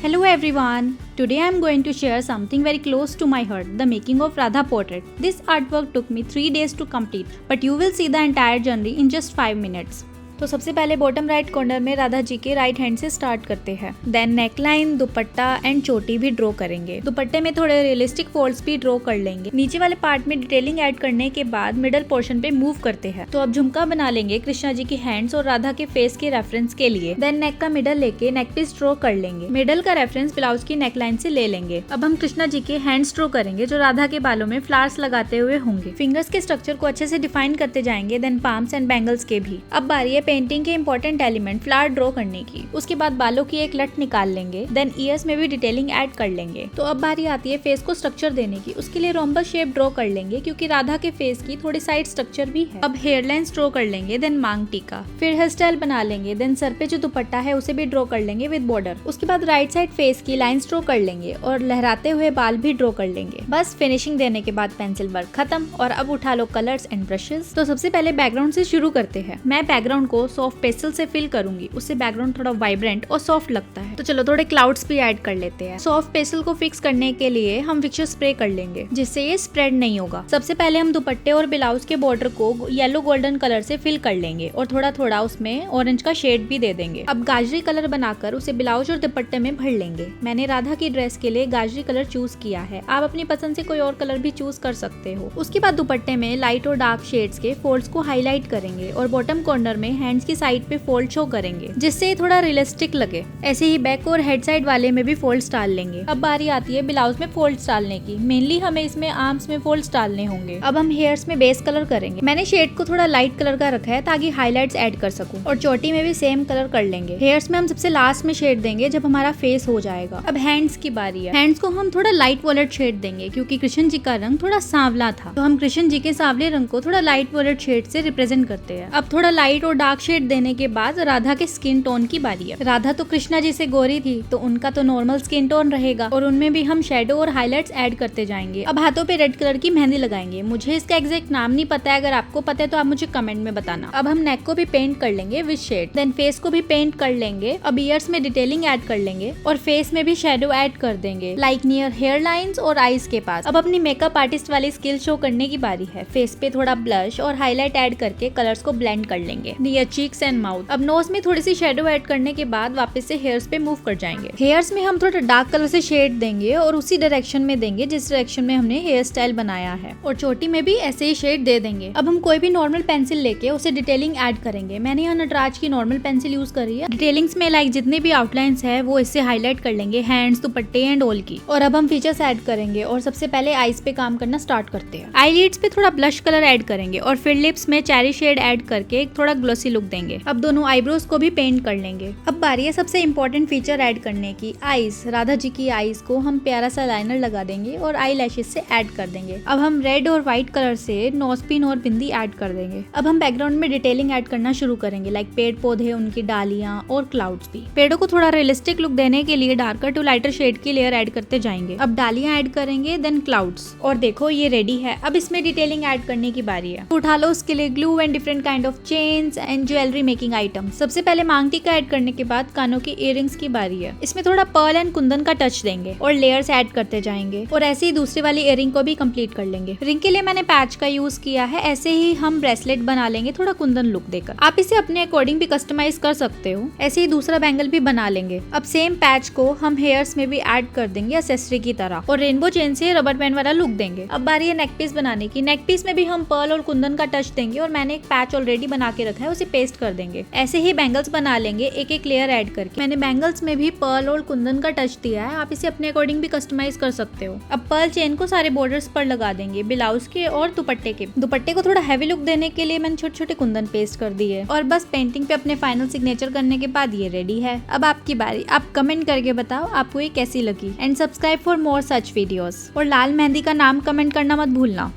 Hello everyone. Today I am going to share something very close to my heart, the making of Radha portrait. This artwork took me 3 days to complete, but you will see the entire journey in just 5 minutes. तो सबसे पहले bottom right corner में राधा जी के right hand से start करते हैं। Then neckline, dupatta and चोटी भी ड्रॉ करेंगे। दुपट्टे में थोड़े रियलिस्टिक फोल्ड्स भी ड्रॉ कर लेंगे। नीचे वाले पार्ट में डिटेलिंग ऐड करने के बाद मिडल पोर्शन पे मूव करते हैं। तो अब झुमका बना लेंगे कृष्णा जी की हैंड्स और राधा के फेस के रेफरेंस के लिए। देन नेक का मिडल लेके नेक पीस ड्रॉ कर लेंगे। मिडल का रेफरेंस ब्लाउज की नेकलाइन से ले लेंगे। अब हम कृष्णा जी के हैंड्स ड्रॉ करेंगे जो राधा के बालों में फ्लावर्स लगाते हुए होंगे। फिंगर्स के स्ट्रक्चर को अच्छे से डिफाइन करते जाएंगे। देन पाम्स एंड बैंगल्स के भी। अब बारी है पेंटिंग के इंपॉर्टेंट एलिमेंट फ्लावर ड्रॉ करने की। उसके बाद बालों की एक लट निकाल लेंगे। देन ईयर्स में भी डिटेलिंग ऐड कर लेंगे। तो अब बारी आती है फेस को स्ट्रक्चर देने की। उसके लिए रोम्बस शेप ड्रॉ कर लेंगे क्योंकि राधा के फेस की थोड़ी साइड स्ट्रक्चर भी है। अब हेयर लाइंस ड्रॉ कर लेंगे। देन मांग टीका, फिर हेयर स्टाइल बना लेंगे। देन सर पे जो दुपट्टा है उसे भी ड्रॉ कर लेंगे विद बॉर्डर। उसके बाद राइट साइड फेस की लाइंस ड्रॉ कर लेंगे और लहराते हुए बाल भी ड्रॉ कर लेंगे। बस फिनिशिंग देने के बाद पेंसिल वर्क खत्म। और अब उठा लो कलर्स एंड ब्रशेस। तो सबसे पहले बैकग्राउंड से शुरू करते हैं। मैं बैकग्राउंड को सॉफ्ट पेस्टल से फिल करूंगी, उससे बैकग्राउंड थोड़ा वाइब्रेंट और सॉफ्ट लगता है। तो चलो थोड़े क्लाउड्स भी ऐड कर लेते हैं। सॉफ्ट पेस्टल को फिक्स करने के लिए हम फिक्सर स्प्रे कर लेंगे जिससे ये स्प्रेड नहीं होगा। सबसे पहले हम दुपट्टे और ब्लाउज के बॉर्डर को येलो गोल्डन कलर से फिल कर लेंगे और थोड़ा थोड़ा उसमें ऑरेंज का शेड भी दे देंगे। अब गाजरी कलर बनाकर उसे ब्लाउज और दुपट्टे में भर लेंगे। मैंने राधा की ड्रेस के लिए गाजरी कलर चूज किया है। आप अपनी पसंद से कोई और कलर भी चूज कर सकते हो। उसके बाद दुपट्टे में लाइट और डार्क शेड्स के फोल्ड्स को हाईलाइट करेंगे और बॉटम कॉर्नर में हैंड्स की साइड पे फोल्ड शो करेंगे जिससे थोड़ा रियलिस्टिक लगे। ऐसे ही बैक और हेड साइड वाले में भी फोल्ड्स डाल लेंगे। अब बारी आती है ब्लाउज में फोल्ड्स डालने की। मेनली हमें इसमें आर्म्स में फोल्ड्स डालने होंगे। अब हम हेयर्स में बेस कलर करेंगे। मैंने शेड को थोड़ा लाइट कलर का रखा है ताकि हाईलाइट्स ऐड कर सकूं। और चोटी में भी सेम कलर कर लेंगे। हेयर्स में हम सबसे लास्ट में शेड देंगे जब हमारा फेस हो जाएगा। अब हैंड्स की बारी है। हैंड्स को हम थोड़ा लाइट वॉलेट शेड देंगे क्योंकि कृष्ण जी का रंग थोड़ा सांवला था। तो हम कृष्ण जी के सांवले रंग को थोड़ा लाइट वॉलेट शेड से रिप्रेजेंट करते हैं। अब थोड़ा लाइट और डार्क शेड देने के बाद राधा के स्किन टोन की बारी है। राधा तो कृष्णा जी से गोरी थी तो उनका तो नॉर्मल स्किन टोन रहेगा और उनमें भी हम शेडो और हाइलाइट्स ऐड करते जाएंगे। अब हाथों पे रेड कलर की मेहंदी लगाएंगे। मुझे इसका एग्जैक्ट नाम नहीं पता है, अगर आपको पता है तो आप मुझे कमेंट में बताना। अब हम नेक को भी पेंट कर लेंगे विद शेड। देन फेस को भी पेंट कर लेंगे। अब ईयर्स में डिटेलिंग ऐड कर लेंगे और फेस में भी शेडो ऐड कर देंगे लाइक नियर हेयर लाइंस और आईज के पास। अब अपनी मेकअप आर्टिस्ट वाली स्किल शो करने की बारी है। फेस पे थोड़ा ब्लश और हाईलाइट ऐड करके कलर्स को ब्लेंड कर लेंगे नियर चीक्स एंड माउथ। अब नोज में थोड़ी सी शेडो ऐड करने के बाद वापस से हेयर्स पे मूव कर जाएंगे। हेयर्स में हम थोड़ा डार्क कलर से शेड देंगे और उसी डायरेक्शन में देंगे जिस डायरेक्शन में हमने हेयर स्टाइल बनाया है। और चोटी में भी ऐसे ही शेड दे देंगे। अब हम कोई भी नॉर्मल पेंसिल लेके उसे डिटेलिंग ऐड करेंगे। मैंने यहाँ नटराज की नॉर्मल पेंसिल यूज करी है। डिटेलिंग्स में लाइक जितने भी आउटलाइंस है वो इससे हाईलाइट कर लेंगे, हैंड्स, दुपट्टे एंड ऑल की। और अब हम फीचर्स ऐड करेंगे और सबसे पहले आईज पे काम करना स्टार्ट करते हैं। आईलिड्स पे थोड़ा ब्लश कलर ऐड करेंगे और फिर लिप्स में चेरी शेड ऐड करके एक थोड़ा ग्लोसी लुक देंगे। अब दोनों आईब्रोज को भी पेंट कर लेंगे। अब बारी है सबसे इम्पोर्टेंट फीचर ऐड करने की, आईज। राधा जी की आईज को हम प्यारा सा लाइनर लगा देंगे और आई लैशेस से ऐड कर देंगे। अब हम रेड और व्हाइट कलर से नोज पिन और बिंदी ऐड कर देंगे। अब हम बैकग्राउंड में डिटेलिंग ऐड करना शुरू करेंगे लाइक पेड़ पौधे, उनकी डालियां और क्लाउड्स भी। पेड़ों को थोड़ा रियलिस्टिक लुक देने के लिए डार्कर टू लाइटर शेड की लेयर ऐड करते जाएंगे। अब डालियां ऐड करेंगे, देन क्लाउड्स। और देखो ये रेडी है। अब इसमें डिटेलिंग ऐड करने की बारी है। उठा लो उसके लिए glue and different kind of chains and jewellery making item. सबसे पहले मांग टीका ऐड करने के बाद कानों की इयररिंग्स की बारी है। इसमें थोड़ा पर्ल एंड कुंदन का टच देंगे और लेयर्स ऐड करते जाएंगे और ऐसे ही दूसरी वाली इयररिंग को भी कंप्लीट कर लेंगे। रिंग के लिए मैंने पैच का यूज किया है। ऐसे ही हम ब्रेसलेट बना लेंगे थोड़ा कुंदन लुक देकर। आप इसे अपने अकॉर्डिंग भी कस्टमाइज कर सकते हो। ऐसे ही दूसरा बैंगल भी बना लेंगे। अब सेम पैच को हम हेयर्स में भी ऐड कर देंगे एक्सेसरी की तरह और रेनबो चेन से रबर बैंड वाला लुक देंगे। अब बारी है नेक पीस बनाने की। नेक पीस में भी हम पर्ल और कुंदन का टच देंगे और मैंने एक पैच ऑलरेडी बना के रखा है, उसे पेस्ट कर देंगे। ऐसे ही बैंगल्स बना लेंगे एक एक लेयर ऐड करके। मैंने बैंगल्स में भी पर्ल और कुंदन का टच दिया है। आप इसे अपने अकॉर्डिंग भी कस्टमाइज कर सकते हो। अब पर्ल चेन को सारे बॉर्डर्स पर लगा देंगे, ब्लाउज के और दुपट्टे के। दुपट्टे को थोड़ा हैवी लुक देने के लिए मैंने छोटे छोटे कुंदन पेस्ट कर दिए और बस पेंटिंग पे अपने फाइनल सिग्नेचर करने के बाद ये रेडी है। अब आपकी बारी। आप कमेंट करके बताओ आपको ये कैसी लगी and subscribe for more such videos. और लाल मेहंदी का नाम कमेंट करना मत भूलना।